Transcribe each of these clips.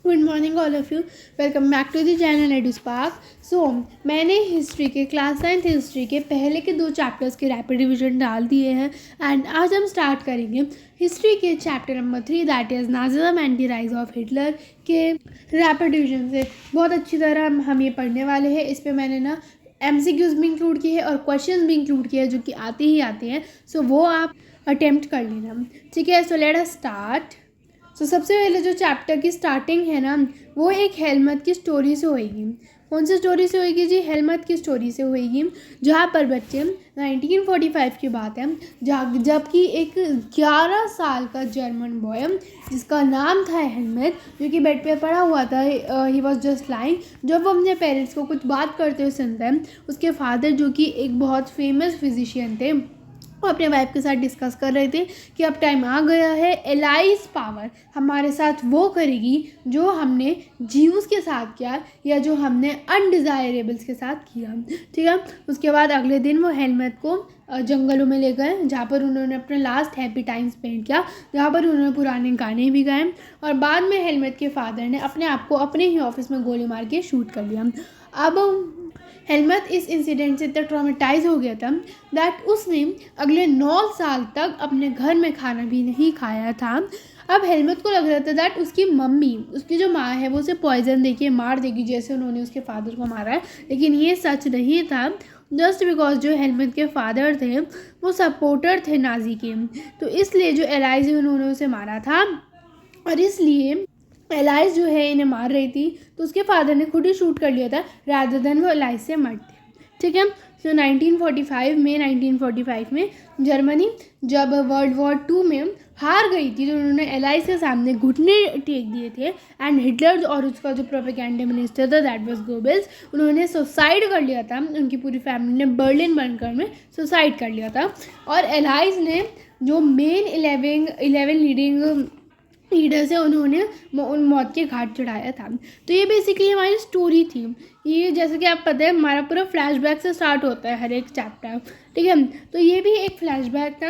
Good morning all of you, welcome back to the channel Eduspark. So मैंने history के class 9th history के पहले के 2 chapters के रैपिड रिविजन डाल दिए हैं एंड आज हम स्टार्ट करेंगे हिस्ट्री के chapter number 3 that is Nazism and the rise of Hitler के रैपिड रिविजन से। बहुत अच्छी तरह हम ये पढ़ने वाले हैं। इस पर मैंने ना MCQs भी इंक्लूड किए हैं और क्वेश्चन भी इंक्लूड किए हैं जो कि आते ही आते हैं। सो वो आप अटेम्प्ट कर लेना, ठीक है। So let us start. तो सबसे पहले जो चैप्टर की स्टार्टिंग है ना वो एक हेलमत की स्टोरी से होएगी। कौन सी स्टोरी से होएगी जी? हेलमत की स्टोरी से होएगी, जहाँ पर बच्चे 1945 की बात है जबकि एक 11 साल का जर्मन बॉय जिसका नाम था हेलमत, जो कि बेड पे पड़ा हुआ था, ही वॉज जस्ट लाइंग, जब वो अपने पेरेंट्स को कुछ बात करते हुए सुनता है, उसके फादर जो कि एक बहुत फेमस फिजिशियन थे, वो अपने वाइफ के साथ डिस्कस कर रहे थे कि अब टाइम आ गया है, एलाइज पावर हमारे साथ वो करेगी जो हमने जीव्स के साथ किया या जो हमने अनडिज़ायरेबल्स के साथ किया, ठीक है। उसके बाद अगले दिन वो हेलमेट को जंगलों में ले गए, जहाँ पर उन्होंने अपना लास्ट हैप्पी टाइम स्पेंड किया, जहाँ पर उन्होंने पुराने गाने भी गाए और बाद में हेलमेट के फादर ने अपने आप को अपने ही ऑफिस में गोली मार के शूट कर लिया। अब हेलमत इस इंसिडेंट से इतना ट्रॉमेटाइज हो गया था दैट उसने अगले 9 साल तक अपने घर में खाना भी नहीं खाया था। अब हेलमत को लग रहा था दैट उसकी मम्मी, उसकी जो माँ है, वो उसे पॉइजन देके मार देगी जैसे उन्होंने उसके फादर को मारा है, लेकिन ये सच नहीं था। जस्ट बिकॉज जो हेलमत के फादर थे वो सपोर्टर थे नाजी के, तो इसलिए जो एलाइज उन्होंने उसे मारा था और इसलिए एलाइज जो है इन्हें मार रही थी, तो उसके फादर ने खुद ही शूट कर लिया था रादर देन वो एलाइज से मरते, ठीक है। सो 1945 में जर्मनी जब वर्ल्ड वॉर 2 में हार गई थी तो उन्होंने एलाइज के सामने घुटने टेक दिए थे एंड हिटलर और उसका जो प्रोपेगेंडा मिनिस्टर था दैट वाज गोबेल्स, उन्होंने सुसाइड कर लिया था। उनकी पूरी फैमिली ने बर्लिन बंकर में सुसाइड कर लिया था और एलाइज ने जो मेन 11 लीडर से उन्होंने उन मौत के घाट चढ़ाया था। तो ये बेसिकली हमारी स्टोरी थी। ये जैसे कि आप पता है हमारा पूरा फ्लैशबैक से स्टार्ट होता है हर एक चैप्टर, ठीक है। तो ये भी एक फ्लैशबैक था।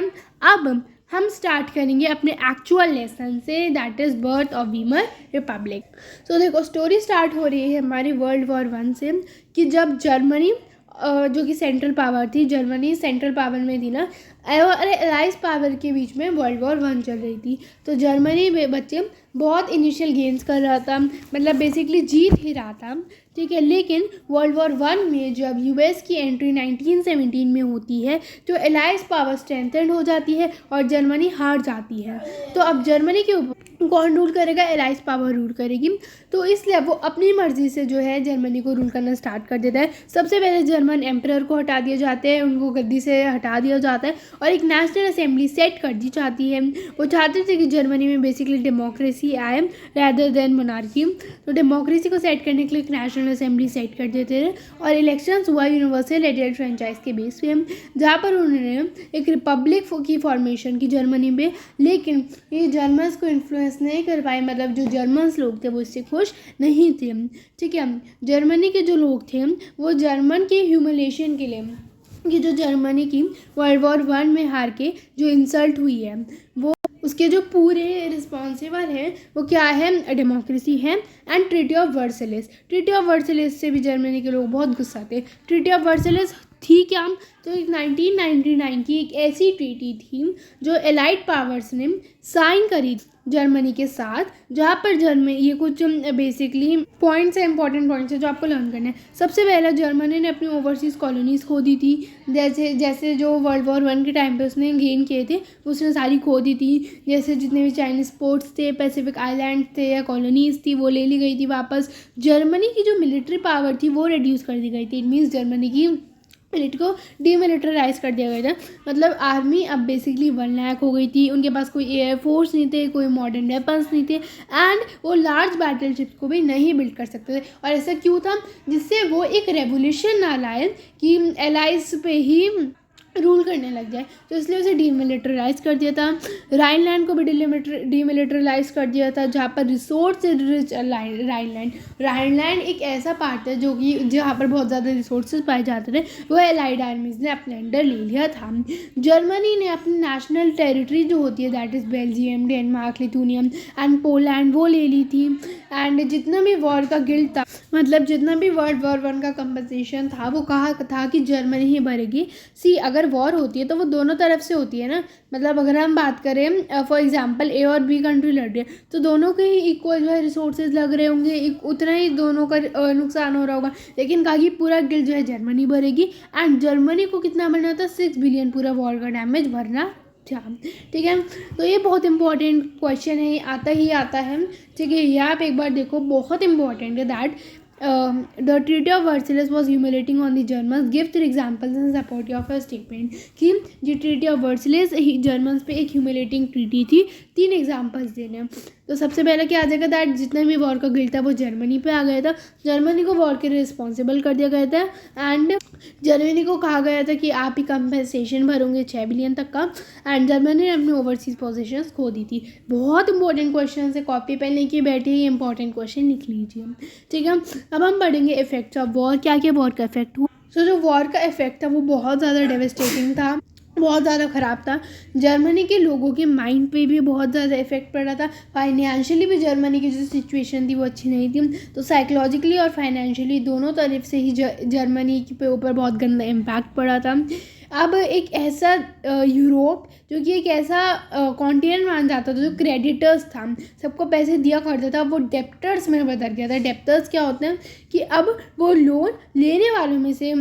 अब हम स्टार्ट करेंगे अपने actual lesson say that is birth of Weimar Republic. तो देखो स्टोरी स्टार्ट हो रही है हमारी वर्ल्ड वॉर 1 से कि जब जर्मनी जो कि सेंट्रल पावर थी, जर्मनी सेंट्रल पावर में थी ना, और एलाइज पावर के बीच में वर्ल्ड वॉर 1 चल रही थी। तो जर्मनी में बच्चे बहुत इनिशियल गेम्स कर रहा था, मतलब बेसिकली जीत ही रहा था, ठीक है। लेकिन वर्ल्ड वॉर 1 में जब US की एंट्री 1917 में होती है तो एलाइज पावर स्ट्रेंथेंड हो जाती है और जर्मनी हार जाती है। तो अब जर्मनी के ऊपर कौन रूल करेगा? एलाइज पावर रूल करेगी। तो इसलिए वो अपनी मर्जी से जो है जर्मनी को रूल करना स्टार्ट कर देता है। सबसे पहले जर्मन एम्परर को हटा दिया जाता है, उनको गद्दी से हटा दिया जाता है और एक नेशनल असेंबली सेट कर दी जाती है। वो चाहते थे कि जर्मनी में बेसिकली डेमोक्रेसी आए रैदर देन मोनार्की, तो डेमोक्रेसी को सेट करने के लिए एक नेशनल असेंबली सेट कर देते थे और इलेक्शंस हुआ यूनिवर्सल एडेड फ्रेंचाइज के बेस पे, जहाँ पर उन्होंने एक रिपब्लिक की फॉर्मेशन की जर्मनी में। लेकिन ये जर्मन्स को इन्फ्लुएंस नहीं कर पाए, मतलब जो जर्मन्स लोग थे वो इससे खुश नहीं थे, ठीक है। जर्मनी के जो लोग थे वो जर्मन के ह्यूमिलेशन के लिए, कि जो जर्मनी की वर्ल्ड वॉर 1 में हार के जो इंसल्ट हुई है वो उसके जो पूरे रिस्पॉन्सिबल हैं वो क्या है? डेमोक्रेसी है and treaty of Versailles. Treaty of Versailles से भी जर्मनी के लोग बहुत गुस्सा थे। ट्रीटी ऑफ वर्सलिस थी क्या? तो 1999 की एक ऐसी ट्रीटी थी जो एलाइड पावर्स ने साइन करी जर्मनी के साथ, जहाँ पर जर्मनी, ये कुछ बेसिकली पॉइंट्स हैं, इंपॉर्टेंट पॉइंट्स हैं जो आपको लर्न करना है। सबसे पहला जर्मनी ने अपनी ओवरसीज़ कॉलोनीज़ खो दी थी, जैसे जो वर्ल्ड वॉर 1 के टाइम पे उसने गेन किए थे उसने सारी खो दी थी। जैसे जितने भी चाइनीज़ पोर्ट्स थे, पैसिफिक आइलैंड थे या कॉलोनीज़ थी, वो ले ली गई थी वापस। जर्मनी की जो मिलिट्री पावर थी वो रिड्यूस कर दी गई थी। इट मीन्स जर्मनी की मिलिट्री को डीमिलिटराइज कर दिया गया था। मतलब आर्मी अब बेसिकली 1 लाख हो गई थी, उनके पास कोई एयरफोर्स नहीं थे, कोई मॉडर्न वेपन्स नहीं थे एंड वो लार्ज बैटलशिप्स को भी नहीं बिल्ड कर सकते थे। और ऐसा क्यों था? जिससे वो एक रेवोल्यूशन ना लाए कि एलाइज पे ही रूल करने लग जाए, तो इसलिए उसे डीमिलिटराइज कर दिया था। राइनलैंड को भी डीमिलिटराइज कर दिया था, जहाँ पर रिसोर्स रिच राइनलैंड एक ऐसा पार्ट है जो कि जहाँ पर बहुत ज़्यादा रिसोर्सेज पाए जाते थे, वो एलाइड आर्मीज़ ने अपने अंडर ले लिया था। जर्मनी ने अपनी नेशनल टेरिटरी जो होती है that is Belgium, Denmark, Lithuania and Poland वो ले ली थी। एंड जितना भी वॉर का गिल्ट था, मतलब जितना भी वर्ल्ड वॉर 1 का कंपनसेशन था वो कहा था कि जर्मनी ही भरेगी। सी अगर वॉर होती है तो वो दोनों तरफ से होती है ना, मतलब अगर हम बात करें फॉर एग्जांपल ए और बी कंट्री लड़ रही है तो दोनों के ही इक्वल जो है रिसोर्सेज लग रहे होंगे, उतना ही दोनों का नुकसान हो रहा होगा। लेकिन कहा कि पूरा गिल्ट जो है जर्मनी भरेगी एंड जर्मनी को कितना भरना था, 6 बिलियन पूरा वॉर का डैमेज भरना। ठीक है, तो ये बहुत इंपॉर्टेंट क्वेश्चन है, ये आता ही आता है। ठीक है, यहाँ पे एक बार देखो, बहुत इंपॉर्टेंट है that the treaty of Versailles was humiliating on the Germans, give 3 examples in support of your statement. कि जो ट्रीटी ऑफ वर्सलिस जर्मन्स पे एक ह्यूमिलेटिंग ट्रीटी थी, 3 एग्जाम्पल्स देने। तो सबसे पहले क्या आ जाएगा दैट जितना भी वॉर का गिल्ट था वो जर्मनी पे आ गया था, जर्मनी को वॉर के रिस्पॉन्सिबल कर दिया गया था एंड जर्मनी को कहा गया था कि आप ही कंपनसेशन भरोगे 6 बिलियन तक का, एंड जर्मनी ने अपनी ओवरसीज पोजीशंस खो दी थी। बहुत इंपॉर्टेंट क्वेश्चन है, कॉपी पेन लेके बैठे ही इंपॉर्टेंट क्वेश्चन लिख लीजिए। ठीक है, अब हम पढ़ेंगे इफेक्ट्स ऑफ वॉर, क्या क्या वॉर का इफेक्ट हुआ। सो जो वॉर का इफेक्ट था वो बहुत ज़्यादा डेवेस्टेटिंग था, बहुत ज़्यादा ख़राब था। जर्मनी के लोगों के माइंड पे भी बहुत ज़्यादा इफेक्ट पड़ा था, फाइनेंशियली भी जर्मनी की जो सिचुएशन थी वो अच्छी नहीं थी, तो साइकोलॉजिकली और फाइनेंशियली दोनों तरफ से ही जर्मनी के ऊपर बहुत गंदा इम्पैक्ट पड़ा था। अब एक ऐसा यूरोप जो कि एक ऐसा कॉन्टिनेंट मान जाता था जो क्रेडिटर्स था, सबको पैसे दिया करता था, वो डेप्टर्स में बदल गया था। डेप्टर्स क्या होते हैं कि अब वो लोन लेने वालों में से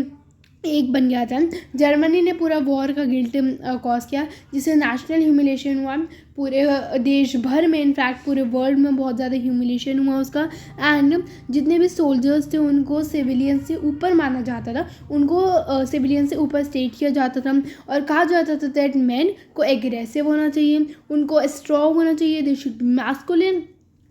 एक बन गया था। जर्मनी ने पूरा वॉर का गिल्ट कॉज किया, जिससे नेशनल ह्यूमिलेशन हुआ पूरे देश भर में, इनफैक्ट पूरे वर्ल्ड में बहुत ज़्यादा ह्यूमिलेशन हुआ उसका। एंड जितने भी सोल्जर्स थे उनको सिविलियन से ऊपर माना जाता था, उनको सिविलियन से ऊपर स्टेट किया जाता था और कहा जाता था दैट मैन को एग्रेसिव होना चाहिए, उनको स्ट्रॉन्ग होना चाहिए, they should be masculine.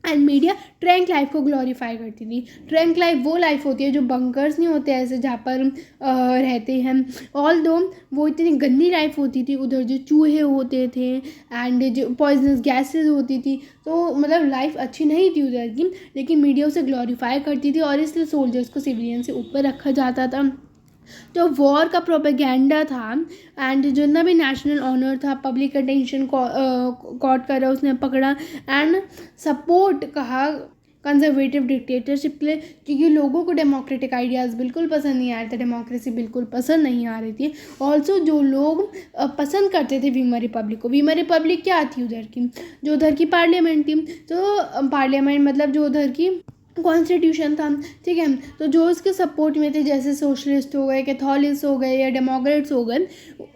And media trunk life को ग्लोरीफाई करती थी। ट्रैंक लाइफ वो लाइफ होती है जो बंकर्स नहीं होते ऐसे जहाँ पर रहते हैं, ऑल दो वो इतनी गंदी लाइफ होती थी, उधर जो चूहे होते थे एंड जो पॉइजनस गैसेस होती थी, तो मतलब लाइफ अच्छी नहीं थी उधर की, लेकिन मीडिया उसे ग्लोरीफाई करती थी और इसलिए सोल्जर्स को सिविलियन से ऊपर रखा जाता था। जो वॉर का प्रोपेगेंडा था एंड जितना भी नेशनल ऑनर था, पब्लिक अटेंशन कॉट करा उसने पकड़ा एंड सपोर्ट कहा कंजर्वेटिव डिक्टेटरशिप के लिए, क्योंकि लोगों को डेमोक्रेटिक आइडियाज़ बिल्कुल पसंद नहीं आ रहे थे, डेमोक्रेसी बिल्कुल पसंद नहीं आ रही थी। ऑल्सो जो लोग पसंद करते थे वीमर रिपब्लिक को, वीमर रिपब्लिक क्या थी उधर की, जो उधर की पार्लियामेंट थी, तो पार्लियामेंट मतलब जो उधर की कॉन्स्टिट्यूशन था। ठीक है, तो जो उसके सपोर्ट में थे जैसे सोशलिस्ट हो गए, कैथोलिक्स हो गए या डेमोक्रेट्स हो गए,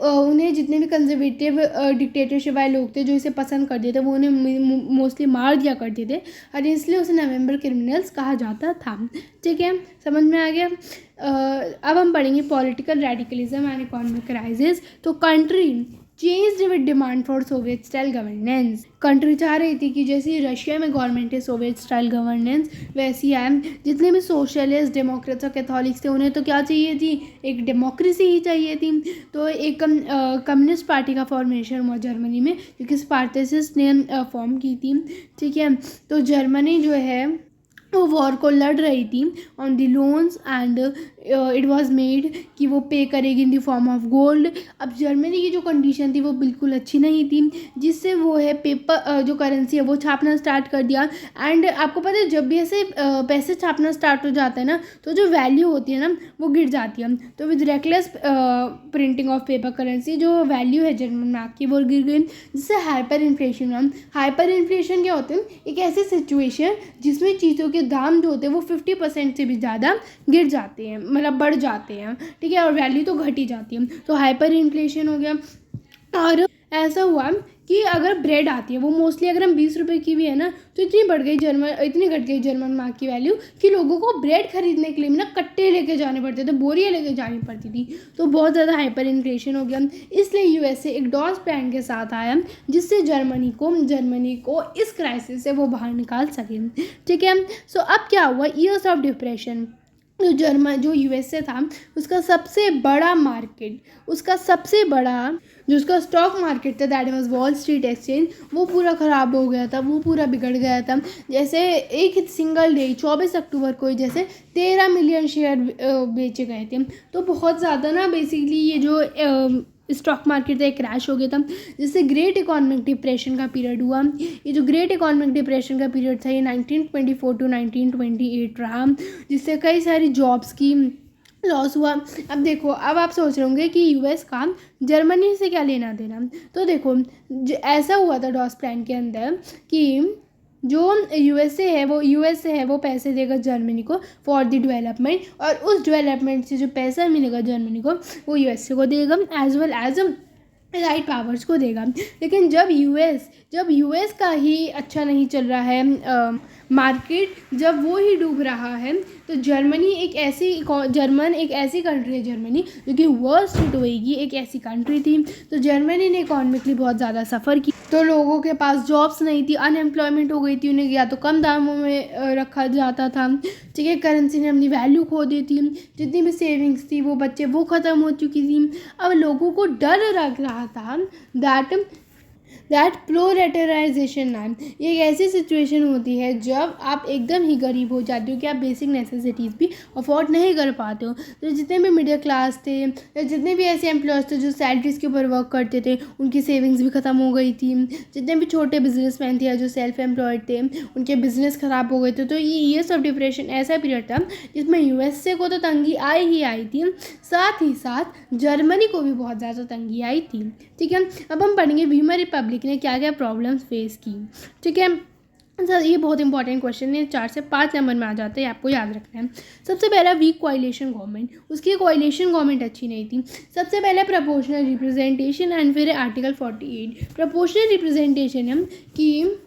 उन्हें जितने भी कंजर्वेटिव डिक्टेटरशिप वाले लोग थे जो इसे पसंद करते थे वो उन्हें मोस्टली मार दिया करते थे और इसलिए उसे नवंबर क्रिमिनल्स कहा जाता था। ठीक है, समझ में आ गया। अब हम पढ़ेंगे political radicalism and economic crisis. तो country changed with demand for Soviet style governance. Country चाह रही थी कि जैसे रशिया में गवर्नमेंट है सोवियत स्टाइल गवर्नेंस वैसी है, जितने भी सोशलिस्ट डेमोक्रेट्स और कैथोलिक्स थे उन्हें तो क्या चाहिए थी, एक डेमोक्रेसी ही चाहिए थी। तो एक कम्युनिस्ट पार्टी का फॉर्मेशन हुआ जर्मनी में, क्योंकि स्पार्टसिस्ट ने फॉर्म की थी। ठीक है, तो जर्मनी जो है वो वॉर को लड़ रही थी on the loans and it was made कि वो पे करेगी in the form of gold. अब जर्मनी की जो कंडीशन थी वो बिल्कुल अच्छी नहीं थी, जिससे वो है पेपर जो करेंसी है वो छापना स्टार्ट कर दिया। एंड आपको पता है जब भी ऐसे पैसे छापना स्टार्ट हो जाता है ना तो जो वैल्यू होती है ना वो गिर जाती है। तो with reckless printing of paper currency जो वैल्यू है जर्मन मार्क की वो गिर गई, जिससे हाइपर इन्फ्लेशन हुआ। हाइपर इन्फ्लेशन क्या होते हैं, एक ऐसी सिचुएशन जिसमें चीज़ों के दाम जो होते हैं वो 50% से भी ज़्यादा गिर जाते हैं, मतलब बढ़ जाते हैं। ठीक है, और वैल्यू तो घट ही जाती है, तो हाइपर इन्फ्लेशन हो गया। और ऐसा हुआ कि अगर ब्रेड आती है वो मोस्टली अगर हम 20 रुपये की भी है ना तो इतनी घट गई जर्मन मार्क की वैल्यू कि लोगों को ब्रेड खरीदने के लिए ना कट्टे लेके जाने पड़ते थे, बोरियाँ लेके जानी पड़ती थी। तो बहुत ज़्यादा हाइपर इन्फ्लेशन हो गया, इसलिए यूएसए एक डॉस प्लान के साथ आया जिससे जर्मनी को इस क्राइसिस से वो बाहर निकाल सके। ठीक है, सो अब क्या हुआ, ईयर्स ऑफ डिप्रेशन। जो यूएसए था उसका सबसे बड़ा जो उसका स्टॉक मार्केट था that was wall street exchange, वो पूरा ख़राब हो गया था, वो पूरा बिगड़ गया था। जैसे एक सिंगल डे 24 अक्टूबर को जैसे 13 मिलियन शेयर बेचे गए थे। तो बहुत ज़्यादा ना बेसिकली ये जो स्टॉक मार्केट था क्रैश हो गया था, जिससे ग्रेट इकोनॉमिक डिप्रेशन का पीरियड हुआ। ये जो ग्रेट इकोनॉमिक डिप्रेशन का पीरियड था ये 1924 टू 1928 रहा, जिससे कई सारी जॉब्स की लॉस हुआ। अब देखो, अब आप सोच रहे होंगे कि यूएस का जर्मनी से क्या लेना देना। तो देखो, ऐसा हुआ था डॉस प्लान के अंदर कि जो यूएस से है वो पैसे देगा जर्मनी को फॉर द डेवलपमेंट, और उस डेवलपमेंट से जो पैसा मिलेगा जर्मनी को वो यूएसए को देगा, as well as right powers को देगा। लेकिन जब यूएस का ही अच्छा नहीं चल रहा है मार्केट, जब वो ही डूब रहा है, तो जर्मनी एक ऐसी कंट्री है, जर्मनी जो कि वर्स्ट हिट होएगी, एक ऐसी कंट्री थी। तो जर्मनी ने इकोनॉमिकली बहुत ज़्यादा सफ़र की, तो लोगों के पास जॉब्स नहीं थी, अनएम्प्लॉयमेंट हो गई थी, उन्हें या तो कम दामों में रखा जाता था, ठीक है, करेंसी ने अपनी वैल्यू खो दी थी, जितनी भी सेविंग्स थी वो वो ख़त्म हो चुकी थी। अब लोगों को डर लग रहा था दैट प्रोलेटराइजेशन नाम, ये एक ऐसी सिचुएशन होती है जब आप एकदम ही गरीब हो जाते हो कि आप बेसिक नेसेसिटीज़ भी अफोर्ड नहीं कर पाते हो। तो जितने भी मिडिल क्लास थे या जितने भी ऐसे एम्प्लॉयज़ थे जो सैलरीज़ के ऊपर वर्क करते थे, उनकी सेविंग्स भी ख़त्म हो गई थी। जितने भी छोटे बिजनेसमैन थे या जो सेल्फ एम्प्लॉयड थे, उनके बिजनेस ख़राब हो गए थे। तो ये सब डिप्रेशन ऐसा पीरियड था जिसमें यूएसए को तो तंगी आई थी, साथ ही साथ जर्मनी को भी बहुत ज़्यादा तंगी आई थी, ठीक है। अब हम पढ़ेंगे वीमर रिपब्लिक ने क्या क्या प्रॉब्लम्स फेस की, ठीक है। सर ये बहुत इंपॉर्टेंट क्वेश्चन है, 4 से 5 नंबर में आ जाता है, आपको याद रखना है। सबसे पहला वीक कोalition गवर्नमेंट, उसकी कोalition गवर्नमेंट अच्छी नहीं थी। सबसे पहले प्रोपोर्शनल रिप्रेजेंटेशन एंड फिर आर्टिकल 48। प्रोपोर्शनल रिप्रेजेंटेशन है कि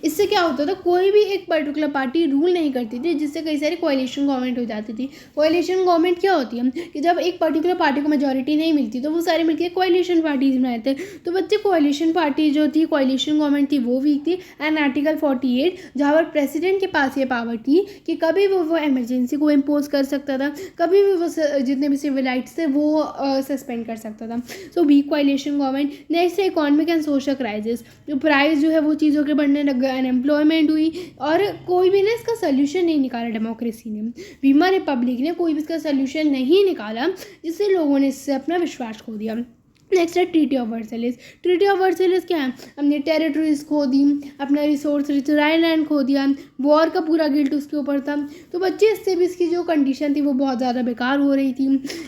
इससे क्या होता था, कोई भी एक पर्टिकुलर पार्टी रूल नहीं करती थी, जिससे कई सारी कोalition गवर्नमेंट हो जाती थी। कोalition गवर्नमेंट क्या होती है कि जब एक पर्टिकुलर पार्टी को मेजॉरिटी नहीं मिलती तो वो सारे मिलकर कोalition पार्टीज बनाए थे। तो बच्चे कोalition पार्टी जो थी, कोalition गवर्नमेंट थी, वो वीक थी। एंड आर्टिकल 48 जहाँ पर प्रेसिडेंट के पास ये पावर थी कि कभी वो इमरजेंसी को इम्पोज कर सकता था, कभी भी वो जितने भी सिविल राइट्स थे वो सस्पेंड कर सकता था। So weak कोalition government. नेक्स्ट है इकोनॉमिक एंड सोशल क्राइसिस, जो प्राइस जो है वो चीज़ों के बढ़ने लग गए, अनएम्प्लॉयमेंट हुई, और कोई भी ने इसका सोल्यूशन नहीं निकाला। डेमोक्रेसी ने, वीमर रिपब्लिक ने कोई भी इसका सोल्यूशन नहीं निकाला, जिससे लोगों ने इससे अपना विश्वास खो दिया। नेक्स्ट है treaty of Versailles. Treaty of Versailles क्या है, हमने टेरिटरीज खो दी, अपना रिसोर्स रिच राइनलैंड खो दिया, वॉर का पूरा गिल्ट उसके ऊपर था। तो बच्चे इससे भी इसकी जो कंडीशन थी वो बहुत ज़्यादा बेकार हो रही थी।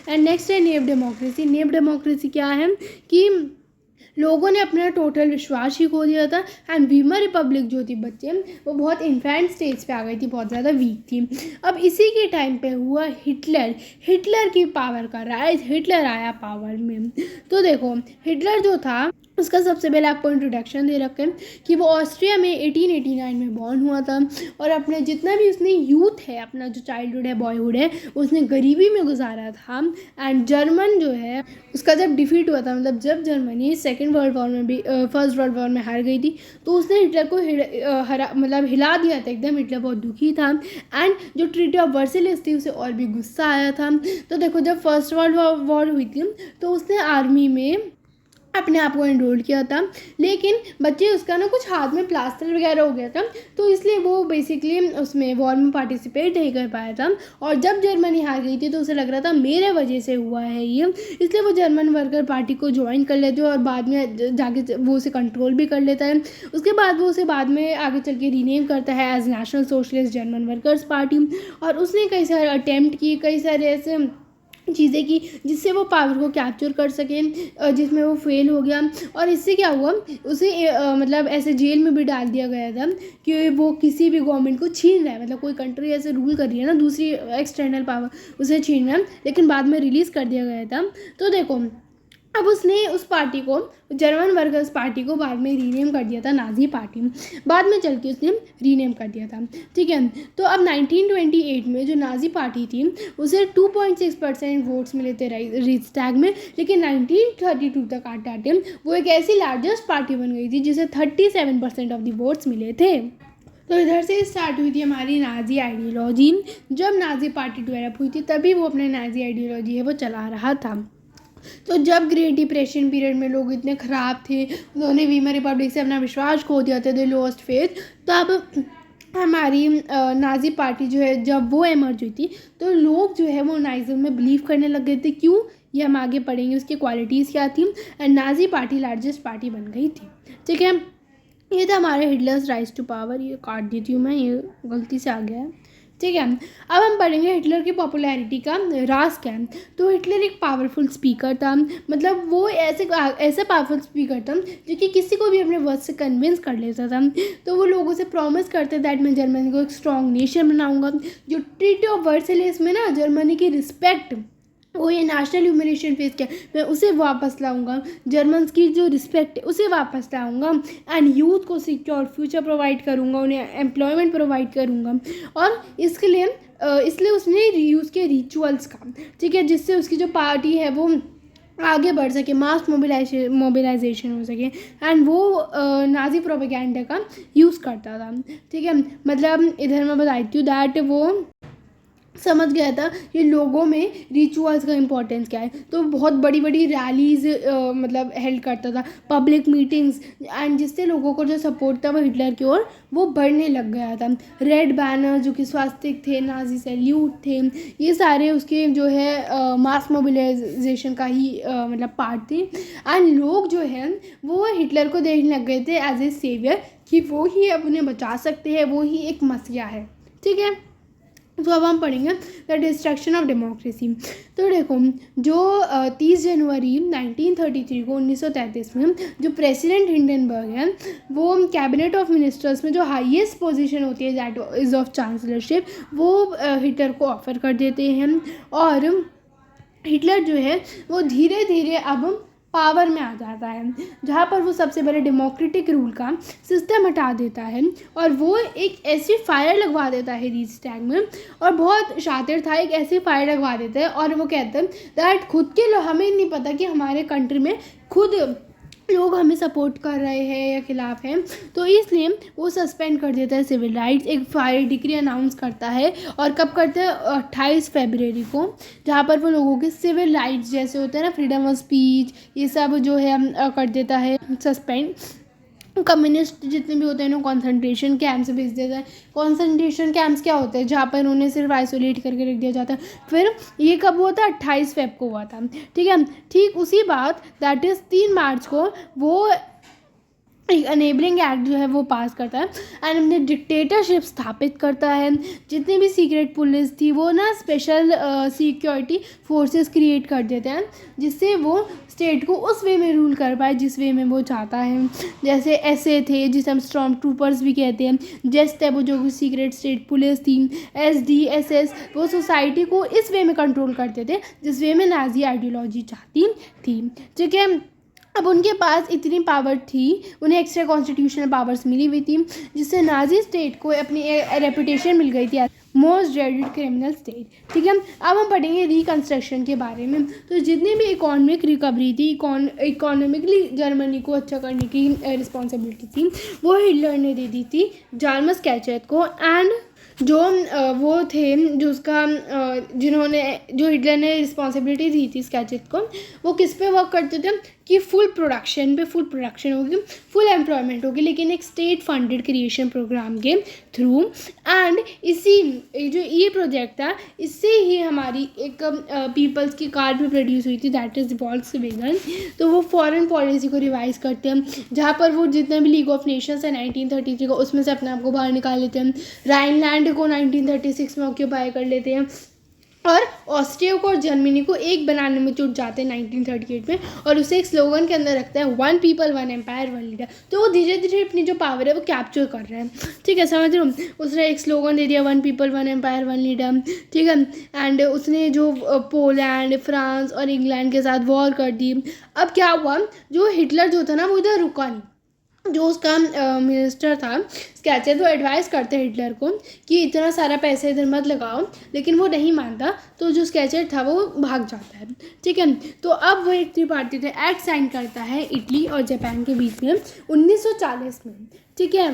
एंड नेक्स्ट है नेव डेमोक्रेसी। नेव डेमोक्रेसी क्या है कि लोगों ने अपना टोटल विश्वास ही खो दिया था। एंड वीमर रिपब्लिक जो थी बच्चे, वो बहुत इन्फेंट स्टेज पे आ गई थी, बहुत ज़्यादा वीक थी। अब इसी के टाइम पे हुआ हिटलर की पावर का राइज, हिटलर आया पावर में। तो देखो, हिटलर जो था उसका सबसे पहले आपको इंट्रोडक्शन दे रखे हैं कि वो ऑस्ट्रिया में 1889 में बॉर्न हुआ था, और अपने जितना भी उसने यूथ है, अपना जो चाइल्डहुड है, बॉयहुड है, उसने गरीबी में गुजारा था। एंड जर्मन जो है उसका जब डिफीट हुआ था, मतलब जब जर्मनी सेकेंड वर्ल्ड वॉर में भी फर्स्ट वर्ल्ड वॉर में हार गई थी, तो उसने हिटलर को हिला दिया था एकदम। हिटलर बहुत दुखी था। एंड जो ट्रीटी ऑफ वर्सेलिस थी उसे और भी गुस्सा आया था। तो देखो, जब फर्स्ट वर्ल्ड वॉर हुई थी तो उसने आर्मी में अपने आप को एनरोल किया था, लेकिन बच्चे उसका ना कुछ हाथ में प्लास्टर वगैरह हो गया था, तो इसलिए वो बेसिकली उसमें वॉर में पार्टिसिपेट नहीं कर पाया था। और जब जर्मनी हार गई थी तो उसे लग रहा था मेरे वजह से हुआ है ये, इसलिए वो जर्मन वर्कर पार्टी को ज्वाइन कर लेते और बाद में जाके वो उसे कंट्रोल भी कर लेता है। उसके बाद वो उसे बाद में आगे चल के रीनेम करता है as National Socialist German Workers Party. और उसने कई सारे अटैम्प्ट किए, कई सारे ऐसे चीज़ें की जिससे वो पावर को कैप्चर कर सके, जिसमें वो फेल हो गया। और इससे क्या हुआ, उसे मतलब ऐसे जेल में भी डाल दिया गया था कि वो किसी भी गवर्नमेंट को छीन रहा है, मतलब कोई कंट्री ऐसे रूल कर रही है ना, दूसरी एक्सटर्नल पावर, उसे छीन रहा है, लेकिन बाद में रिलीज़ कर दिया गया था। तो देखो, अब उसने उस पार्टी को, जर्मन वर्कर्स पार्टी को बाद में रीनेम कर दिया था नाजी पार्टी, बाद में चल के उसने रीनेम कर दिया था, ठीक है। तो अब 1928 में जो नाजी पार्टी थी उसे 2.6% वोट्स मिले थे रिक्सटैग में, लेकिन 1932 तक आते वो एक ऐसी लार्जेस्ट पार्टी बन गई थी जिसे 37% ऑफ द वोट्स मिले थे। तो इधर से स्टार्ट हुई थी हमारी नाजी आइडियोलॉजी। जब नाजी पार्टी डेवलप हुई थी तभी वो अपने नाजी आइडियोलॉजी है वो चला रहा था। तो जब ग्रेट डिप्रेशन पीरियड में लोग इतने ख़राब थे, उन्होंने वीमर रिपब्लिक से अपना विश्वास खो दिया था, दे लॉस्ट फेथ, तब हमारी नाजी पार्टी जो है जब वो एमर्ज हुई थी तो लोग जो है वो नाइज़म में बिलीव करने लग गए थे। क्यों ये हम आगे पढ़ेंगे उसकी क्वालिटीज़ क्या थी। And Nazi party largest party बन गई थी। ठीक है, ये था हमारे हिटलर्स राइज टू पावर। ये काट देती हूँ मैं, ये गलती से आ गया है। ठीक है, अब हम पढ़ेंगे हिटलर की पॉपुलैरिटी का राज क्या है। तो हिटलर एक पावरफुल स्पीकर था, मतलब वो ऐसा पावरफुल स्पीकर था जो कि किसी को भी अपने वर्ड से कन्विंस कर लेता था। तो वो लोगों से प्रॉमिस करते दैट मैं जर्मनी को एक स्ट्रॉन्ग नेशन बनाऊंगा। जो ट्रीटी ऑफ वर्सेलियस में ना जर्मनी की रिस्पेक्ट, वो ये नेशनल ह्यूमिलेशन फेस किया, मैं उसे वापस लाऊंगा। जर्मन्स की जो रिस्पेक्ट है उसे वापस लाऊंगा। एंड यूथ को सिक्योर फ्यूचर प्रोवाइड करूंगा, उन्हें एम्प्लॉयमेंट प्रोवाइड करूंगा। और इसलिए उसने यूज़ के रिचुअल्स का, ठीक है, जिससे उसकी जो पार्टी है वो आगे बढ़ सके, मास मोबिलाइजेशन हो सके। एंड वो नाजी प्रोपेगेंडा का यूज़ करता था। ठीक है, मतलब इधर मैं बताती हूँ दैट वो समझ गया था कि लोगों में रिचुअल्स का इम्पोर्टेंस क्या है। तो बहुत बड़ी बड़ी रैलीज मतलब हेल्ड करता था, पब्लिक मीटिंग्स, एंड जिससे लोगों को जो सपोर्ट था वो हिटलर की ओर वो बढ़ने लग गया था। रेड बैनर जो कि स्वास्तिक थे, नाजी सैल्यूट थे, ये सारे उसके जो है मास मोबिलाइजेशन का ही मतलब पार्ट थे। एंड लोग जो है वो हिटलर को देखने लग गए थे एज ए सेवियर, कि वो ही अब उन्हें बचा सकते हैं, वो ही एक मसीहा है। ठीक है, तो अब हम पढ़ेंगे द डिस्ट्रक्शन ऑफ डेमोक्रेसी। तो देखो, जो 30 जनवरी 1933 को 1933 में जो प्रेसिडेंट हिंडनबर्ग है, वो कैबिनेट ऑफ मिनिस्टर्स में जो हाईएस्ट पोजीशन होती है दैट इज़ ऑफ चांसलरशिप, वो हिटलर को ऑफर कर देते हैं। और हिटलर जो है वो धीरे धीरे अब पावर में आ जाता है, जहाँ पर वो सबसे पहले डेमोक्रेटिक रूल का सिस्टम हटा देता है और वो एक ऐसी फायर लगवा देता है रीस्टैग में। और बहुत शातिर था, एक ऐसी फायर लगवा देता है और वो कहते हैं दैट खुद के लोग, हमें नहीं पता कि हमारे कंट्री में खुद लोग हमें सपोर्ट कर रहे हैं या खिलाफ हैं, तो इसलिए वो सस्पेंड कर देता है सिविल राइट्स, एक फायर डिक्री अनाउंस करता है। और कब करता है? 28 फरवरी को, जहाँ पर वो लोगों के सिविल राइट्स जैसे होते हैं ना, फ्रीडम ऑफ स्पीच, ये सब जो है कर देता है सस्पेंड। कम्युनिस्ट जितने भी होते हैं ना कॉन्सेंट्रेशन कैंप्स भेज देता है। कॉन्सेंट्रेशन कैंप्स क्या होते हैं? जहाँ पर उन्हें सिर्फ आइसोलेट करके रख दिया जाता है। फिर ये कब हुआ था? 28 फेब को हुआ था। ठीक है, ठीक उसी बात दैट इज़ 3 मार्च को वो एक अनेबलिंग एक्ट जो है वो पास करता है एंड अपने डिक्टेटरशिप स्थापित करता है। जितनी भी सीक्रेट पुलिस थी वो ना स्पेशल सिक्योरिटी फोर्सेस क्रिएट कर देते हैं, जिससे वो स्टेट को उस वे में रूल कर पाए जिस वे में वो चाहता है। जैसे एसए थे, जिसे हम स्टॉर्म ट्रूपर्स भी कहते हैं, जेस्ट है वो जो सीक्रेट स्टेट पुलिस थी, एसडीएसएस, वो सोसाइटी को इस वे में कंट्रोल करते थे जिस वे में नाजी आइडियोलॉजी चाहती थी। ठीक है, अब उनके पास इतनी पावर थी, उन्हें एक्स्ट्रा कॉन्स्टिट्यूशनल पावर्स मिली हुई थी, जिससे नाजी स्टेट को अपनी रेपुटेशन मिल गई थी मोस्ट ड्रेडेड क्रिमिनल स्टेट। ठीक है, अब हम पढ़ेंगे रिकन्स्ट्रक्शन के बारे में। तो जितनी भी इकोनॉमिक रिकवरी थी, इकोनॉमिकली जर्मनी को अच्छा करने की रिस्पॉन्सिबिलिटी थी, वो हिटलर ने दे दी थी जार्मस कैचेत को। एंड जो वो थे जो उसका जो हिटलर ने रिस्पॉन्सिबिलिटी दी थी स्केचेत को, वो किस पे वर्क करते थे कि फुल प्रोडक्शन होगी, फुल एम्प्लॉयमेंट होगी, लेकिन एक स्टेट फंडेड क्रिएशन प्रोग्राम के थ्रू। एंड जो ये प्रोजेक्ट था, इससे ही हमारी एक पीपल्स की कार्ड भी प्रोड्यूस हुई थी दैट इज़ वॉल्क्सवैगन। तो वो फॉरेन पॉलिसी को रिवाइज करते हैं, जहाँ पर वो जितने भी लीग ऑफ नेशंस है 1933 को, उसमें से अपने आप को बाहर निकाल लेते हैं। राइनलैंड को 1936 में ऑक्यूपाई कर लेते हैं और ऑस्ट्रिया को और जर्मनी को एक बनाने में जुट जाते हैं 1938 में, और उसे एक स्लोगन के अंदर रखता है 1 पीपल 1 एम्पायर 1 लीडर। तो वो धीरे धीरे अपनी जो पावर है वो कैप्चर कर रहे हैं। ठीक है, समझ रहे हो? उसने एक स्लोगन दे दिया 1 पीपल 1 एम्पायर 1 लीडर। ठीक है, एंड उसने जो पोलैंड, फ्रांस और इंग्लैंड के साथ वॉर कर दी। अब क्या हुआ, जो हिटलर जो था ना वो इधर रुका नहीं। जो उसका मिनिस्टर था स्केचेत, वो एडवाइस करते हैं हिटलर को कि इतना सारा पैसा इधर मत लगाओ, लेकिन वो नहीं मानता। तो जो स्केचेट था वो भाग जाता है। ठीक है, तो अब वो एक त्रिपार्टी एक्ट साइन करता है इटली और जापान के बीच में 1940 में। ठीक है,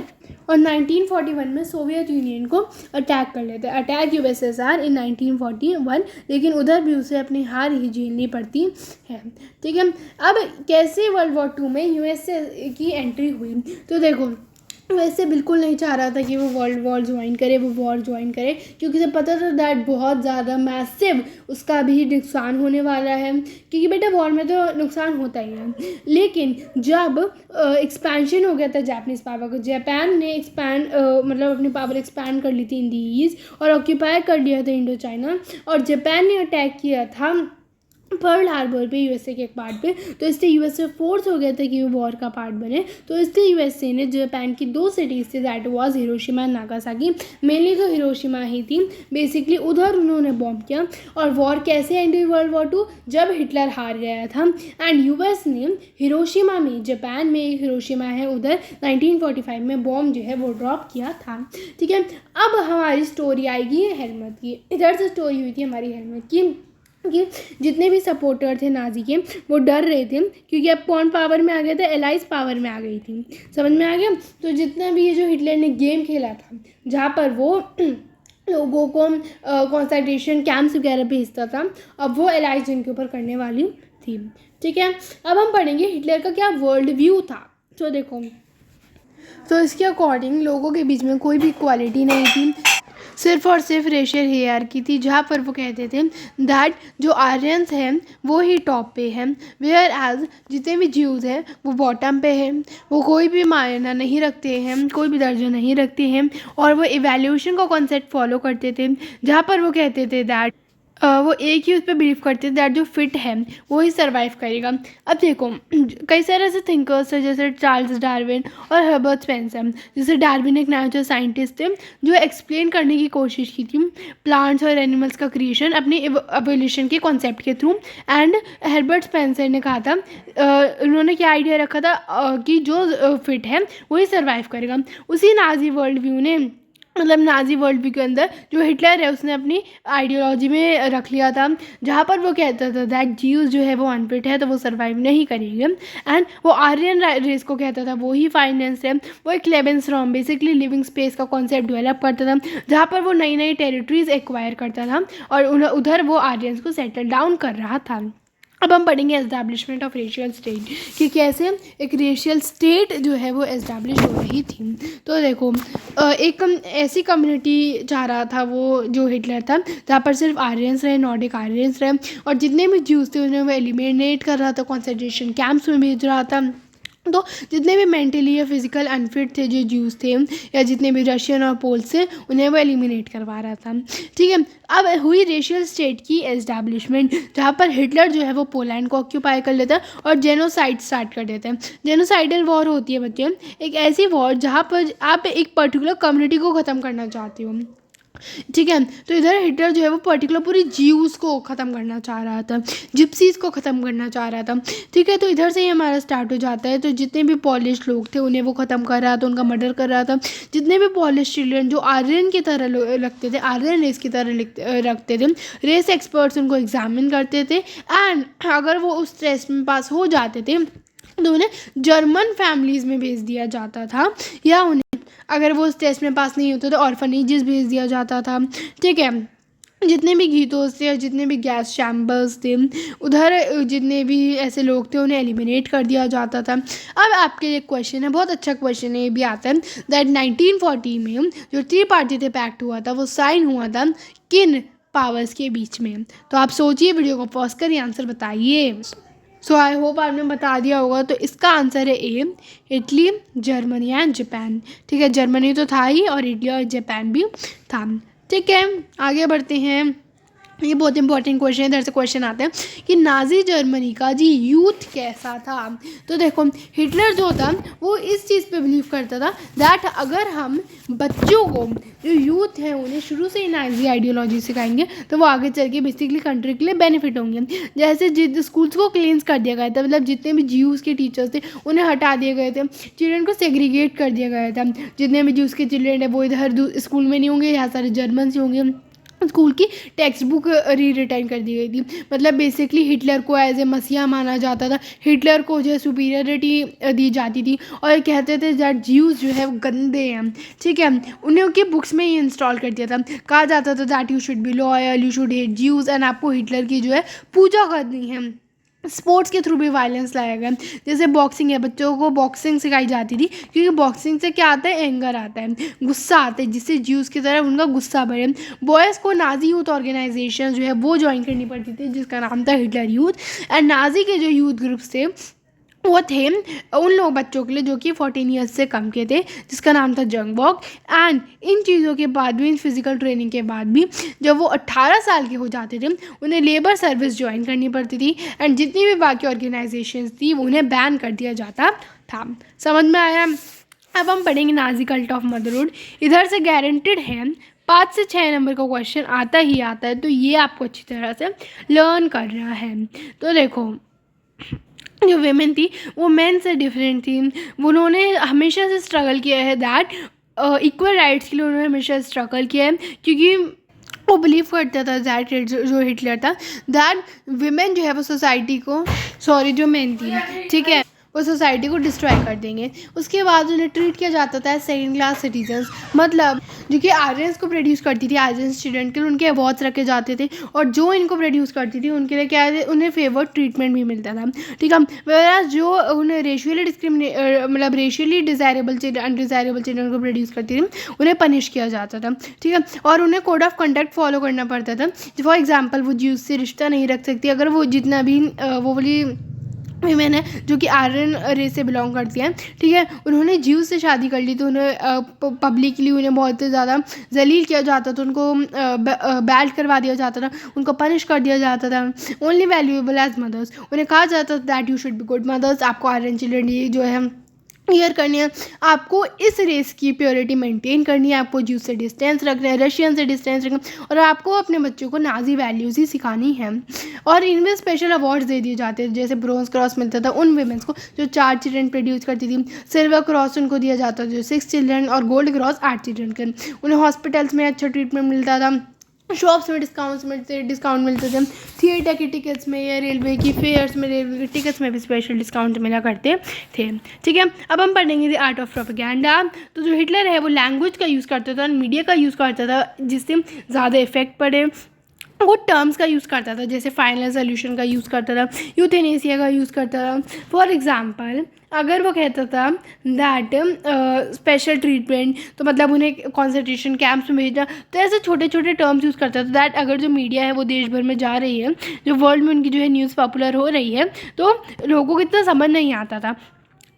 और 1941 में सोवियत यूनियन को अटैक कर लेते हैं, अटैक यूएसएसआर इन 1941, लेकिन उधर भी उसे अपनी हार ही झेलनी पड़ती है। ठीक है, अब कैसे वर्ल्ड वॉर 2 में यूएसए की एंट्री हुई? तो देखो, वैसे बिल्कुल नहीं चाह रहा था कि वो वर्ल्ड वॉर ज्वाइन करे, वो वॉर ज्वाइन करे, क्योंकि उसे पता था दैट बहुत ज़्यादा मैसिव उसका भी नुकसान होने वाला है, क्योंकि बेटा वॉर में तो नुकसान होता ही है। लेकिन जब एक्सपेंशन हो गया था जापानीज़ पावर को, जापान ने मतलब अपनी पावर एक्सपैंड कर ली थी इन दी ईस्ट और ऑक्यूपाई कर लिया था इंडो चाइना, और जापान ने अटैक किया था पर्ल हार्बर पे यूएसए के एक पार्ट पे, तो इससे यूएसए फोर्स हो गया था कि वो वॉर का पार्ट बने। तो इससे यूएसए ने जापान की 2 सिटीज़ थी, that was Hiroshima and Nagasaki, mainly तो हिरोशिमा ही थी, बेसिकली उधर उन्होंने बॉम्ब किया। और वॉर कैसे एंड हुई वर्ल्ड वॉर 2, जब हिटलर हार गया था एंड यूएस ने हिरोशिमा में, जापान में एक हिरोशिमा है उधर, 1945 में बॉम्ब जो है वो ड्रॉप किया था। ठीक है, अब हमारी स्टोरी आएगी हेलमेट की। इधर से स्टोरी हुई थी हमारी हेलमेट की कि जितने भी सपोर्टर थे नाजी के वो डर रहे थे, क्योंकि अब कौन पावर में आ गया था, एलाइज पावर में आ गई थी, समझ में आ गया। तो जितना भी ये जो हिटलर ने गेम खेला था जहाँ पर वो लोगों को कॉन्सेंट्रेशन कैंप्स वगैरह भेजता था, अब वो एलाइज जिनके ऊपर करने वाली थी। ठीक है, अब हम पढ़ेंगे हिटलर का क्या वर्ल्ड व्यू था। तो देखो, तो इसके अकॉर्डिंग लोगों के बीच में कोई भी इक्वालिटी नहीं थी, सिर्फ और सिर्फ रेशियल हायरार्की थी, जहाँ पर वो कहते थे दैट जो आर्यंस हैं वो ही टॉप पे हैं, वेयर एज जितने भी ज्यूज़ हैं वो बॉटम पे हैं, वो कोई भी मायना नहीं रखते हैं, कोई भी दर्जा नहीं रखते हैं, और वो इवैल्यूएशन का कॉन्सेप्ट फॉलो करते थे, जहाँ पर वो कहते थे दैट वो एक ही उस पर बिलीव करते थे दैट जो फिट है वो ही सर्वाइव करेगा। अब देखो, कई सारे ऐसे थिंकर्स हैं जैसे चार्ल्स डार्विन और हर्बर्ट स्पेंसर, जैसे डार्विन एक नेचुरल साइंटिस्ट थे जो एक्सप्लेन करने की कोशिश की थी प्लांट्स और एनिमल्स का क्रिएशन अपनी एवोल्यूशन के कॉन्सेप्ट के थ्रू, एंड हर्बर्ट स्पेंसर ने कहा था उन्होंने क्या आइडिया रखा था कि जो फिट है वही सर्वाइव करेगा। उसी नाजी वर्ल्ड व्यू ने, मतलब नाजी वर्ल्ड व्यू के अंदर जो हिटलर है उसने अपनी आइडियोलॉजी में रख लिया था, जहाँ पर वो कहता था दैट जीव्स जो है वो अनफिट है तो वो सर्वाइव नहीं करेंगे, एंड वो आर्यन रेस को कहता था वो ही फाइनेंस है। वो एक लेबेंसराउम बेसिकली लिविंग स्पेस का कॉन्सेप्ट डेवलप करता था, जहाँ पर वो नई नई टेरिटरीज एक्वायर करता था और उधर वो आर्यंस को सेटल डाउन कर रहा था। अब हम पढ़ेंगे एस्टैब्लिशमेंट ऑफ रेशियल स्टेट कि कैसे एक रेशियल स्टेट जो है वो एस्टैब्लिश हो रही थी। तो देखो, एक ऐसी कम्युनिटी चाह रहा था वो जो हिटलर था जहाँ पर सिर्फ आर्यंस रहे, नॉर्डिक आर्यंस रहे, और जितने भी ज्यूज़ थे उन्हें वो एलिमिनेट कर रहा था, कॉन्सेंट्रेशन कैंप्स में भेज रहा था। तो जितने भी मेंटली या फिजिकल अनफिट थे जो ज्यूज़ थे या जितने भी रशियन और पोल्स थे उन्हें वो एलिमिनेट करवा रहा था। ठीक है, अब हुई रेशियल स्टेट की एस्टैब्लिशमेंट, जहाँ पर हिटलर जो है वो पोलैंड को ऑक्यूपाई कर लेता है और जेनोसाइड स्टार्ट कर देता है। जेनोसाइडल वॉर होती है बच्चे, एक ऐसी वॉर जहाँ पर आप एक पर्टिकुलर कम्युनिटी को ख़त्म करना चाहते हो। ठीक है, तो इधर हिटलर जो है वो पर्टिकुलर पूरी ज्यूज़ को ख़त्म करना चाह रहा था, जिप्सीज़ को ख़त्म करना चाह रहा था। ठीक है, तो इधर से ही हमारा स्टार्ट हो जाता है। तो जितने भी पॉलिश लोग थे उन्हें वो ख़त्म कर रहा था, उनका मर्डर कर रहा था। जितने भी पॉलिश चिल्ड्रन जो आर्यन की तरह लगते थे, आर्यन रेस की तरह रखते थे, रेस एक्सपर्ट्स उनको एग्जामिन करते थे, एंड अगर वो उस टेस्ट में पास हो जाते थे तो उन्हें जर्मन फैमिलीज़ में भेज दिया जाता था, या उन्हें अगर वो उस टेस्ट में पास नहीं होते तो ऑर्फनेजेस भेज दिया जाता था। ठीक है, जितने भी गीतोस थे और जितने भी गैस चैम्बर्स थे उधर जितने भी ऐसे लोग थे उन्हें एलिमिनेट कर दिया जाता था। अब आपके लिए क्वेश्चन है, बहुत अच्छा क्वेश्चन है, ये भी आता है दैट 1940 में जो त्रिपार्टी पैक्ट हुआ था वो साइन हुआ था किन पावर्स के बीच में। तो आप सोचिए, वीडियो को पॉज करिए, आंसर बताइए। सो आई होप आपने बता दिया होगा। तो इसका आंसर है ए, इटली, जर्मनी एंड जापान। ठीक है, जर्मनी तो था ही और इटली और जापान भी था। ठीक है, आगे बढ़ते हैं। ये बहुत इंपॉर्टेंट क्वेश्चन है, इधर से क्वेश्चन आते हैं कि नाजी जर्मनी का जी यूथ कैसा था। तो देखो, हिटलर जो था वो इस चीज़ पे बिलीव करता था दैट अगर हम बच्चों को, जो यूथ है उन्हें शुरू से ही नाजी आइडियोलॉजी सिखाएंगे तो वो आगे चल के बेसिकली कंट्री के लिए बेनिफिट होंगे। जैसे जिन स्कूल्स को क्लींस कर दिया गया था, मतलब जितने भी ज्यूज़ के टीचर्स थे उन्हें हटा दिए गए थे, चिल्ड्रन को सेग्रीगेट कर दिया गया था। जितने भी ज्यूज़ के चिल्ड्रन है वो इधर स्कूल में नहीं होंगे, यहाँ सारे जर्मन से होंगे। स्कूल की टेक्स्ट बुक रिटाइन कर दी गई थी, मतलब बेसिकली हिटलर को एज ए मसीहा माना जाता था, हिटलर को जो है सुपीरियरिटी दी जाती थी और कहते थे दैट ज्यूज़ जो है वो गंदे हैं। ठीक है, उन्हें उनकी बुक्स में ही इंस्टॉल कर दिया था, कहा जाता था that you should be loyal, you should hate Jews, and आपको हिटलर की जो है पूजा करनी है। स्पोर्ट्स के थ्रू भी वायलेंस लाया गया। जैसे बॉक्सिंग है, बच्चों को बॉक्सिंग सिखाई जाती थी, क्योंकि बॉक्सिंग से क्या आता है, एंगर आता है, गुस्सा आता है, जिससे ज्यूज़ की तरफ उनका गुस्सा बढ़े। बॉयज़ को नाजी यूथ ऑर्गेनाइजेशन जो है वो ज्वाइन करनी पड़ती थी, जिसका नाम था हिटलर यूथ। एंड नाजी के जो यूथ ग्रुप्स थे वो थे उन लोग बच्चों के लिए जो कि 14 ईयर्स से कम के थे, जिसका नाम था जंग वॉक। एंड इन चीज़ों के बाद भी, इन फिज़िकल ट्रेनिंग के बाद भी, जब वो 18 साल के हो जाते थे उन्हें लेबर सर्विस ज्वाइन करनी पड़ती थी। एंड जितनी भी बाकी ऑर्गेनाइजेशंस थी उन्हें बैन कर दिया जाता था। समझ में आया? अब हम पढ़ेंगे नाजी कल्ट ऑफ मदरहुड। इधर से गारंटेड है 5 से 6 नंबर का क्वेश्चन आता ही आता है, तो ये आपको अच्छी तरह से लर्न करना है। तो देखो, जो वेमेन थी वो मेन से डिफरेंट थी। उन्होंने हमेशा से स्ट्रगल किया है दैट इक्वल राइट्स के लिए उन्होंने हमेशा स्ट्रगल किया है, क्योंकि वो बिलीव करता था दैट जो हिटलर था, दैट विमेन जो है वो सोसाइटी को, सॉरी जो मेन थी, ठीक है, वो सोसाइटी को डिस्ट्रॉय कर देंगे। उसके बाद उन्हें ट्रीट किया जाता था सेकेंड क्लास सिटीजन्स, मतलब जो कि आर्यंस को प्रोड्यूस करती थी, आर्यन स्टूडेंट के लिए उनके अवार्ड्स रखे जाते थे, और जो इनको प्रोड्यूस करती थी उनके लिए क्या है, उन्हें फेवर्ड ट्रीटमेंट भी मिलता था, ठीक है। वेराज जो उन्हें रेशियली मतलब रेशियली डिज़ायरेबल अनडिज़ायरेबल चिल्ड्रन को प्रोड्यूस करती थी उन्हें पनिश किया जाता था, ठीक है। और उन्हें कोड ऑफ कंडक्ट फॉलो करना पड़ता था। फॉर एग्जाम्पल, वो ज्यूज से रिश्ता नहीं रख सकती अगर वो जितना भी वो वाली वीमेन है जो कि आर्यन रेस से बिलोंग करती हैं, ठीक है। उन्होंने ज्यू से शादी कर ली तो उन्हें पब्लिकली उन्हें बहुत ज़्यादा जलील किया जाता था, उनको बैड करवा दिया जाता था, उनको पनिश कर दिया जाता था। ओनली वैल्यूएबल एज मदर्स, उन्हें कहा जाता था that you should be good mothers. आपको आर्यन चिल्ड्रन ये जो है क्लियर करनी है, आपको इस रेस की प्योरिटी मेंटेन करनी है, आपको ज्यूज से डिस्टेंस रखना है, रशियन से डिस्टेंस रखना है, और आपको अपने बच्चों को नाजी वैल्यूज़ ही सिखानी है। और इनमें स्पेशल अवार्ड्स दे दिए जाते थे, जैसे ब्रोंज क्रॉस मिलता था उन वुमेन्स को जो 4 चिल्ड्रन प्रोड्यूस करती थी, सिल्वर क्रॉस उनको दिया जाता था जो 6 चिल्ड्रन, और गोल्ड क्रॉस 8 चिल्ड्रन के। उन्हें हॉस्पिटल्स में अच्छा ट्रीटमेंट मिलता था, शॉप्स में डिस्काउंट मिलते थे, थिएटर की टिकट्स में या रेलवे की फेयर्स में, रेलवे की टिकट्स में भी स्पेशल डिस्काउंट मिला करते थे, ठीक है। अब हम पढ़ेंगे द आर्ट ऑफ प्रोपेगेंडा। तो जो हिटलर है वो लैंग्वेज का यूज़ करता था, मीडिया का यूज़ करता था, जिससे ज़्यादा इफेक्ट पड़े। वो टर्म्स का यूज़ करता था, जैसे फाइनल सोल्यूशन का यूज़ करता था, यूथेनेसिया का यूज़ करता था। फॉर एग्जांपल, अगर वो कहता था दैट स्पेशल ट्रीटमेंट, तो मतलब उन्हें कॉन्सेंट्रेशन कैंप्स में भेजना, तो ऐसे छोटे छोटे टर्म्स यूज़ करता था दैट अगर जो मीडिया है वो देश भर में जा रही है, जो वर्ल्ड में उनकी जो है न्यूज़ पॉपुलर हो रही है, तो लोगों को इतना समझ नहीं आता था,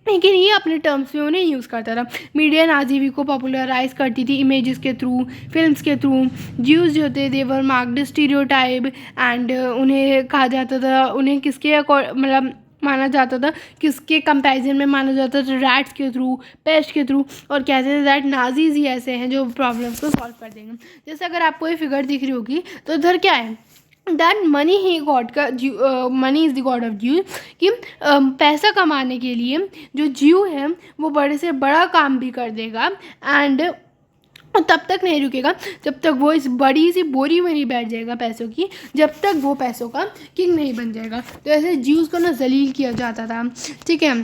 लेकिन ये अपने टर्म्स में उन्हें यूज़ करता था। मीडिया नाजीवी को पॉपुलराइज करती थी इमेजेस के थ्रू, फिल्म्स के थ्रू। ज्यूज जो थे देवर मार्क्ड स्टीरियोटाइप, एंड उन्हें कहा जाता था, उन्हें किसके मतलब माना जाता था, किसके कंपैरिजन में माना जाता था, रैट्स के थ्रू, पेस्ट के थ्रू, और कहते थे दैट नाजीज ही ऐसे हैं जो प्रॉब्लम्स को सॉल्व कर देंगे। जैसे अगर आपको ये फिगर दिख रही होगी तो इधर क्या है, दैट मनी ही गॉड का, money is the God of ज्यू, कि पैसा कमाने के लिए जो ज्यू है वो बड़े से बड़ा काम भी कर देगा, एंड तब तक नहीं रुकेगा जब तक वो इस बड़ी सी बोरी में नहीं बैठ जाएगा पैसों की, जब तक वो पैसों का किंग नहीं बन जाएगा। तो ऐसे ज्यूज़ को ना जलील किया जाता था, ठीक है।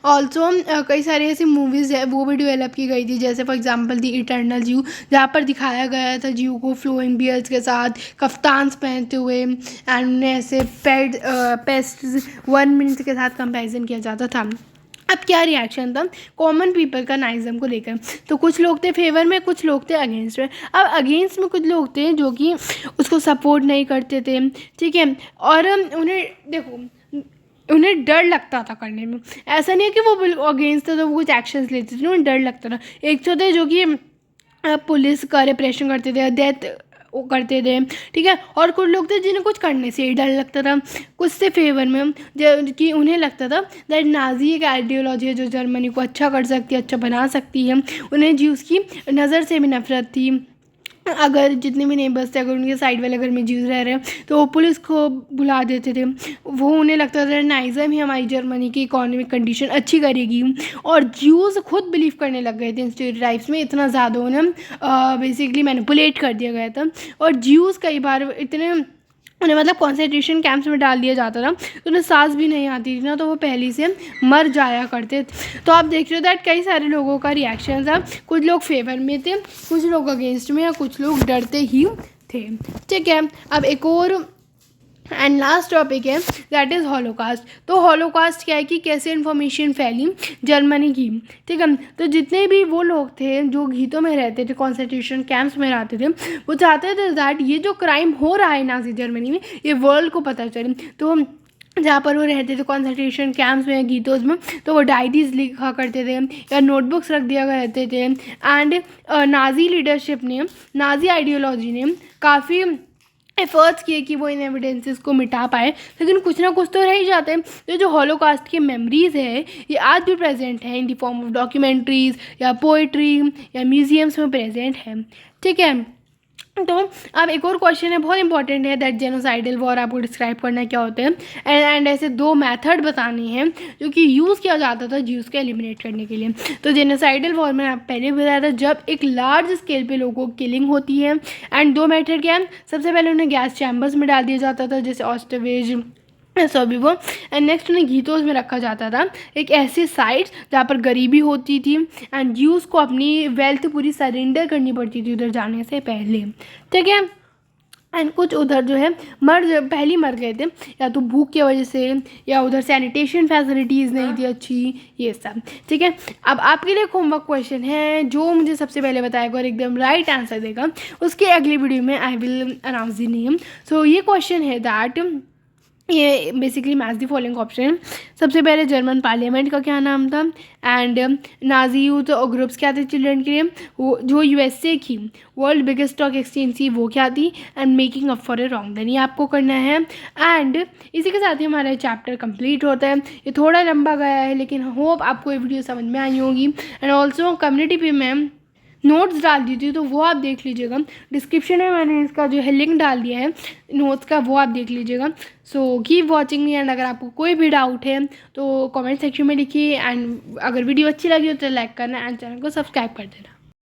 ऑल्सो कई सारी ऐसी मूवीज़ है वो भी डेवलप की गई थी, जैसे फॉर एग्जांपल दी इटर्नल ज्यू, जहाँ पर दिखाया गया था ज्यू को फ्लोइंग बियर्स के साथ कफ्तान्स पहनते हुए, एंड उन्हें ऐसे पेस्ट 1 मिनट के साथ कंपैरिजन किया जाता था। अब क्या रिएक्शन था कॉमन पीपल का नाइज़म को लेकर, तो कुछ लोग थे फेवर में, कुछ लोग थे अगेंस्ट में। अब अगेंस्ट में कुछ लोग थे जो कि उसको सपोर्ट नहीं करते थे, ठीक है, और उन्हें देखो उन्हें डर लगता था करने में, ऐसा नहीं है कि वो अगेंस्ट था तो वो कुछ एक्शंस लेते थे, उन्हें डर लगता था। एक तो थे जो कि पुलिस का रिप्रेशन करते थे, डेथ वो करते थे, ठीक है, और कुछ लोग थे जिन्हें कुछ करने से ही डर लगता था। कुछ से फेवर में जो कि उन्हें लगता था दैट नाजी एक आइडियोलॉजी है जो जर्मनी को अच्छा कर सकती है, अच्छा बना सकती है। उन्हें ज्यूज़ की नज़र से भी नफरत थी, अगर जितने भी नेबर्स थे अगर उनके साइड वाले घर में ज्यूज़ रह रहे हैं तो वो पुलिस को बुला देते थे। वो उन्हें लगता था नाइज़म ही हमारी जर्मनी की इकोनॉमिक कंडीशन अच्छी करेगी, और ज्यूज़ खुद बिलीव करने लग गए थे इन स्टीरियोटाइप्स में, इतना ज़्यादा उन्हें बेसिकली मैनिपुलेट कर दिया गया था। और ज्यूज़ कई बार इतने उन्हें मतलब कॉन्सेंट्रेशन कैंप्स में डाल दिया जाता था तो उन्हें सांस भी नहीं आती थी ना, तो वो पहले से मर जाया करते थे। तो आप देख रहे हो दैट कई सारे लोगों का रिएक्शन था, कुछ लोग फेवर में थे, कुछ लोग अगेंस्ट में, या कुछ लोग डरते ही थे, ठीक है। अब एक और एंड लास्ट टॉपिक है दैट इज़ हॉलोकास्ट। तो हॉलोकास्ट क्या है कि कैसे इन्फॉर्मेशन फैली जर्मनी की, ठीक है। तो जितने भी वो लोग थे जो घीतों में रहते थे, कॉन्सेंट्रेशन कैंप्स में रहते थे, वो चाहते थे दैट ये जो क्राइम हो रहा है नाज़ी जर्मनी में ये वर्ल्ड को पता चले। तो जहाँ पर वो रहते थे कॉन्सेंट्रेशन कैंप्स में, गीतोज में, तो वो डायरीज लिखा करते थे या नोटबुक्स रख दिया करते थे। एंड नाज़ी लीडरशिप ने, नाज़ी आइडियोलॉजी ने काफ़ी एफर्ट्स किए कि वो इन एविडेंसेस को मिटा पाए, लेकिन कुछ ना कुछ तो रह ही जाते हैं। तो जो हॉलोकास्ट की मेमोरीज़ है ये आज भी प्रेजेंट है in the form of documentaries या पोइट्री या म्यूजियम्स में प्रेजेंट है, ठीक है। तो अब एक और क्वेश्चन है, बहुत इंपॉर्टेंट है, दैट जेनोसाइडल वॉर आपको डिस्क्राइब करना क्या होते हैं। एंड ऐसे 2 मेथड बतानी है जो कि यूज़ किया जाता था ज्यूज़ को एलिमिनेट करने के लिए। तो जेनोसाइडल वॉर में आप पहले बताया था जब एक लार्ज स्केल पे लोगों की किलिंग होती है। एंड 2 मेथड क्या है, सबसे पहले उन्हें गैस चैम्बर्स में डाल दिया जाता था जैसे ऑस्टरवेज, सोबिवो। एंड नेक्स्ट उन्हें घीतोज में रखा जाता था, एक ऐसी साइट्स जहाँ पर गरीबी होती थी एंड ज्यूज़ को अपनी वेल्थ पूरी सरेंडर करनी पड़ती थी उधर जाने से पहले, ठीक है। एंड कुछ उधर जो है पहले मर गए थे, या तो भूख की वजह से या उधर सैनिटेशन फैसिलिटीज़ नहीं थी अच्छी, ये सब, ठीक है। अब आपके लिए होमवर्क क्वेश्चन है, जो मुझे सबसे पहले बताएगा और एकदम राइट आंसर देगा उसके अगली वीडियो में I will announce the name. So ये क्वेश्चन है दैट, ये basically match the following option. सबसे पहले जर्मन पार्लियामेंट का क्या नाम था, एंड नाजी यूथ ग्रुप्स क्या थे चिल्ड्रन के लिए, वो जो यूएसए की वर्ल्ड बिगेस्ट स्टॉक एक्सचेंज थी वो क्या थी, and making up for a wrong then, ये आपको करना है। एंड इसी के साथ ही हमारा चैप्टर कंप्लीट होता है। ये थोड़ा लंबा गया है लेकिन होप आपको ये वीडियो समझ में आई होगी। एंड ऑल्सो कम्युनिटी पे मैं नोट्स डाल दी थी तो वो आप देख लीजिएगा, डिस्क्रिप्शन में मैंने इसका जो है लिंक डाल दिया है नोट्स का, वो आप देख लीजिएगा। So keep watching me, and अगर आपको कोई भी डाउट है तो कमेंट सेक्शन में लिखिए। एंड अगर वीडियो अच्छी लगी हो तो लाइक करना एंड चैनल को सब्सक्राइब कर देना।